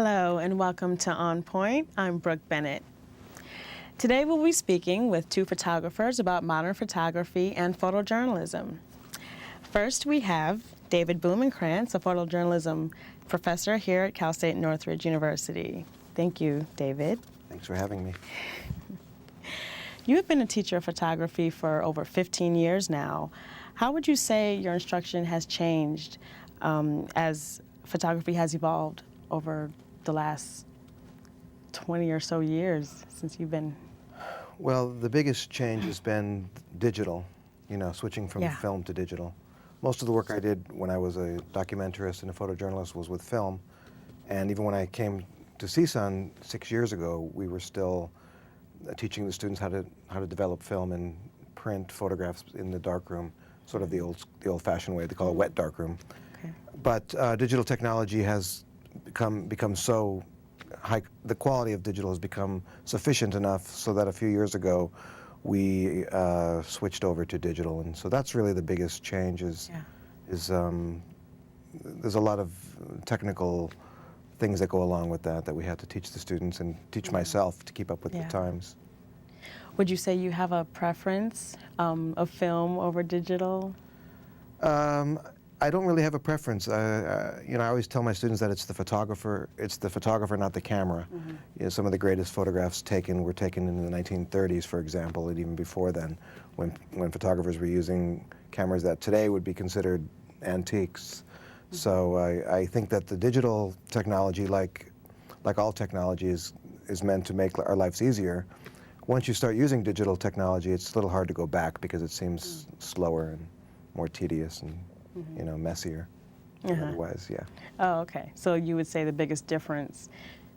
Hello and welcome to On Point. I'm Brooke Bennett. Today we'll be speaking with two photographers about modern photography and photojournalism. First we have David Blumenkrantz, a photojournalism professor here at Cal State Northridge University. Thank you, David. Thanks for having me. You have been a teacher of photography for over 15 years now. How would you say your instruction has changed as photography has evolved over the last 20 or so years since you've been? Well, the biggest change has been digital, switching from film to digital. Most of the work I did when I was a documentarist and a photojournalist was with film. And even when I came to CSUN 6 years ago, we were still teaching the students how to develop film and print photographs in the darkroom, sort of the old-fashioned way. They call it wet darkroom. Okay. But digital technology has become so high, the quality of digital has become sufficient enough so that a few years ago we switched over to digital, and so that's really the biggest change. There's a lot of technical things that go along with that we had to teach the students and teach myself to keep up with the times. Would you say you have a preference of film over digital? I don't really have a preference. I always tell my students that it's the photographer, not the camera. Mm-hmm. Some of the greatest photographs were taken in the 1930s, for example, and even before then, when photographers were using cameras that today would be considered antiques. Mm-hmm. So I think that the digital technology, like all technology, is meant to make our lives easier. Once you start using digital technology, it's a little hard to go back because it seems slower and more tedious and messier. Otherwise, yeah. Oh, okay. So you would say the biggest difference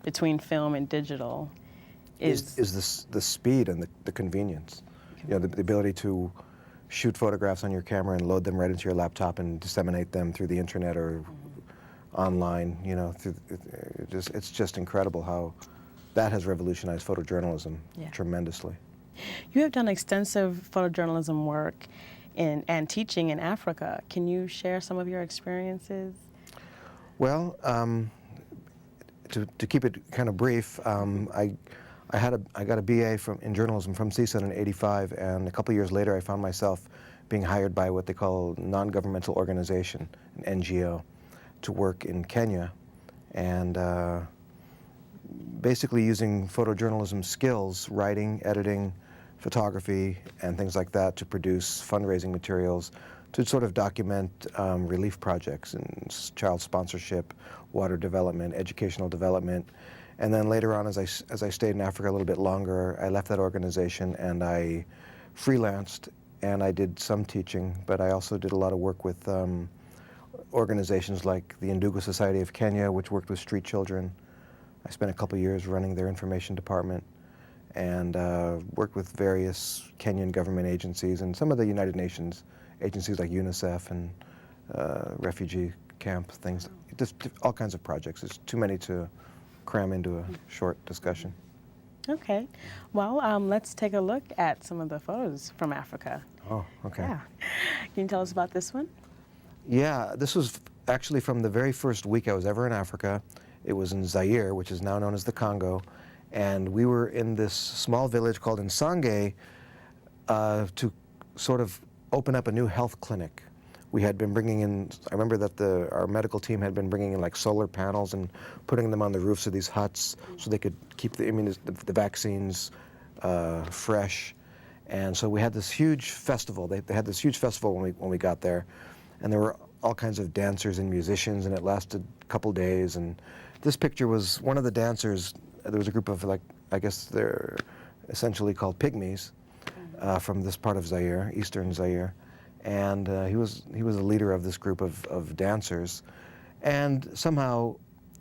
between film and digital is the speed and the convenience. The ability to shoot photographs on your camera and load them right into your laptop and disseminate them through the internet or online. It's just incredible how that has revolutionized photojournalism tremendously. You have done extensive photojournalism work and teaching in Africa. Can you share some of your experiences? Well, to keep it kind of brief, I got a BA in journalism from CSUN in '85, and a couple years later I found myself being hired by what they call non-governmental organization, an NGO, to work in Kenya, and basically using photojournalism skills, writing, editing, photography, and things like that to produce fundraising materials to sort of document relief projects and child sponsorship, water development, educational development. And then later on, as I stayed in Africa a little bit longer, I left that organization and I freelanced and I did some teaching, but I also did a lot of work with organizations like the Ndugu Society of Kenya, which worked with street children. I spent a couple years running their information department, and worked with various Kenyan government agencies and some of the United Nations agencies like UNICEF and refugee camp things, just all kinds of projects. It's too many to cram into a short discussion. Okay. Well, let's take a look at some of the photos from Africa. Oh, okay. Yeah. Can you tell us about this one? Yeah, this was actually from the very first week I was ever in Africa. It was in Zaire, which is now known as the Congo. And we were in this small village called Nsange to sort of open up a new health clinic. We had been bringing in, I remember that our medical team had been bringing in like solar panels and putting them on the roofs of these huts so they could keep the vaccines fresh. And so we had this huge festival. They had this huge festival when we got there. And there were all kinds of dancers and musicians, and it lasted a couple days. And this picture was one of the dancers. There was a group of, I guess they're essentially called pygmies from this part of Zaire, eastern Zaire. And he was the leader of this group of dancers. And somehow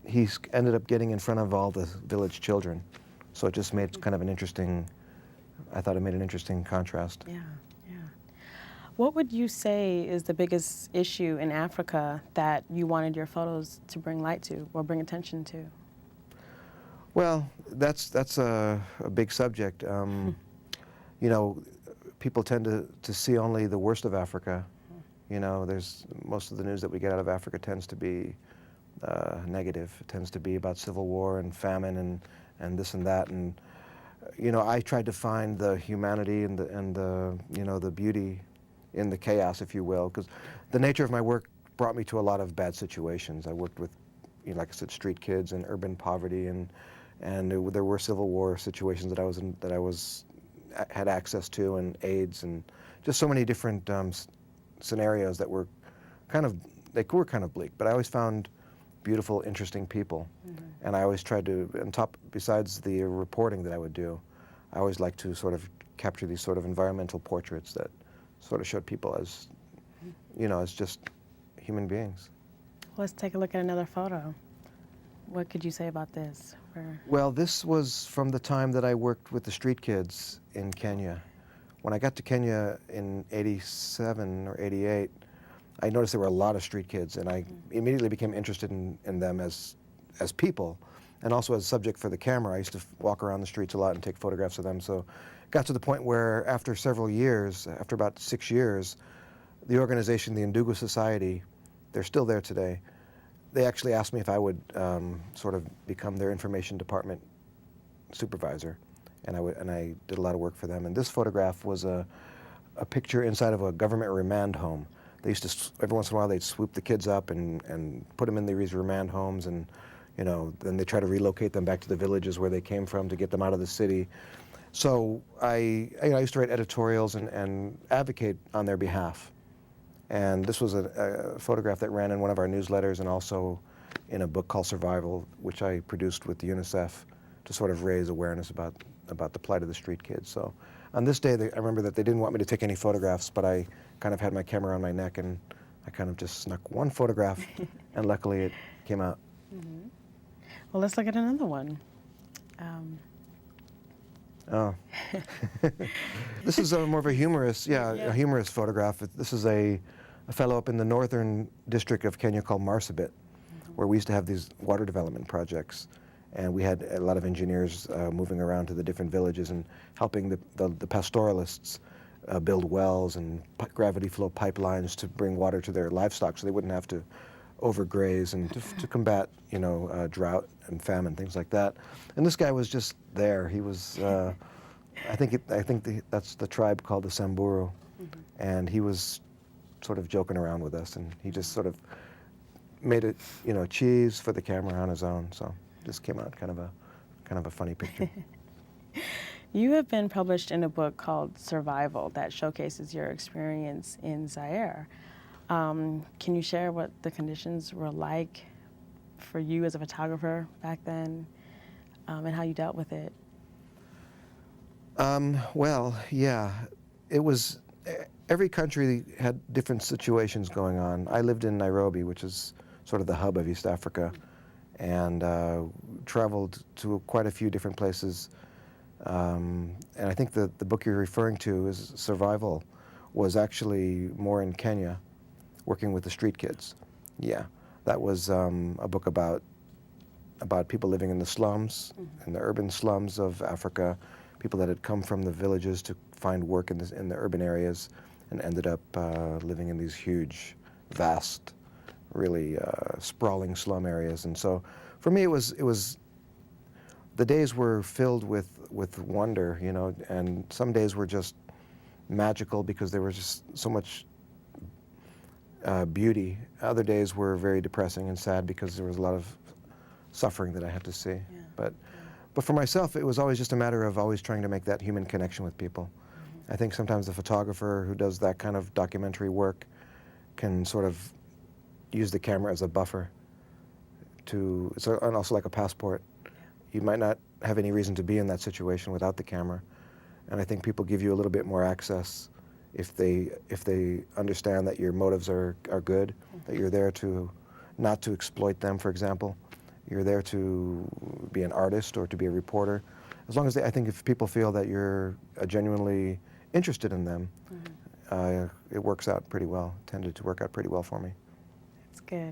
he ended up getting in front of all the village children. So it just made kind of I thought it made an interesting contrast. Yeah, yeah. What would you say is the biggest issue in Africa that you wanted your photos to bring light to or bring attention to? Well, that's a big subject. People tend to see only the worst of Africa. There's most of the news that we get out of Africa tends to be negative. It tends to be about civil war and famine and this and that. And I tried to find the humanity and the beauty in the chaos, if you will, because the nature of my work brought me to a lot of bad situations. I worked with, like I said, street kids and urban poverty, and there were Civil War situations that I had access to, and AIDS, and just so many different scenarios that were kind of bleak. But I always found beautiful, interesting people, and I always tried to, besides the reporting that I would do, I always liked to sort of capture these sort of environmental portraits that sort of showed people as, as just human beings. Let's take a look at another photo. What could you say about this? Well, this was from the time that I worked with the street kids in Kenya. When I got to Kenya in '87 or '88, I noticed there were a lot of street kids, and I immediately became interested in them as people, and also as a subject for the camera. I used to walk around the streets a lot and take photographs of them. So it got to the point where after several years, after about 6 years, the organization, the Ndugu Society, they're still there today, they actually asked me if I would sort of become their information department supervisor, and I did a lot of work for them. And this photograph was a picture inside of a government remand home. They used to, every once in a while, they'd swoop the kids up and put them in these remand homes, and then they try to relocate them back to the villages where they came from to get them out of the city. So I used to write editorials and advocate on their behalf. And this was a photograph that ran in one of our newsletters and also in a book called Survival, which I produced with UNICEF to sort of raise awareness about the plight of the street kids. So on this day, I remember that they didn't want me to take any photographs, but I kind of had my camera on my neck, and I kind of just snuck one photograph, and luckily it came out. Well, let's look at another one. Oh. This is more of a humorous, a humorous photograph. This is a fellow up in the northern district of Kenya called Marsabit, where we used to have these water development projects. And we had a lot of engineers moving around to the different villages and helping the pastoralists build wells and gravity flow pipelines to bring water to their livestock so they wouldn't have to overgraze, and to combat, drought and famine, things like that. And this guy was just there. He was, I think that's the tribe called the Samburu, and he was sort of joking around with us, and he just sort of made it, cheese for the camera on his own. So just came out kind of a funny picture. You have been published in a book called Survival that showcases your experience in Zaire. Can you share what the conditions were like for you as a photographer back then, and how you dealt with it? Well, yeah, it was, every country had different situations going on. I lived in Nairobi, which is sort of the hub of East Africa, and traveled to quite a few different places. And I think the book you're referring to is Survival, was actually more in Kenya, working with the street kids. Yeah, that was a book about people living in the slums, in the urban slums of Africa, people that had come from the villages to find work in the urban areas and ended up living in these huge, vast, really sprawling slum areas. And so for me, it was the days were filled with wonder, and some days were just magical because there was just so much beauty. Other days were very depressing and sad because there was a lot of suffering that I had to see. But for myself, it was always just a matter of always trying to make that human connection with people. I think sometimes the photographer who does that kind of documentary work can sort of use the camera as a buffer and also like a passport. You might not have any reason to be in that situation without the camera. And I think people give you a little bit more access if they understand that your motives are good, that you're there not to exploit them, for example. You're there to be an artist or to be a reporter. As long as I think if people feel that you're genuinely interested in them, it works out pretty well, tended to work out pretty well for me. That's good.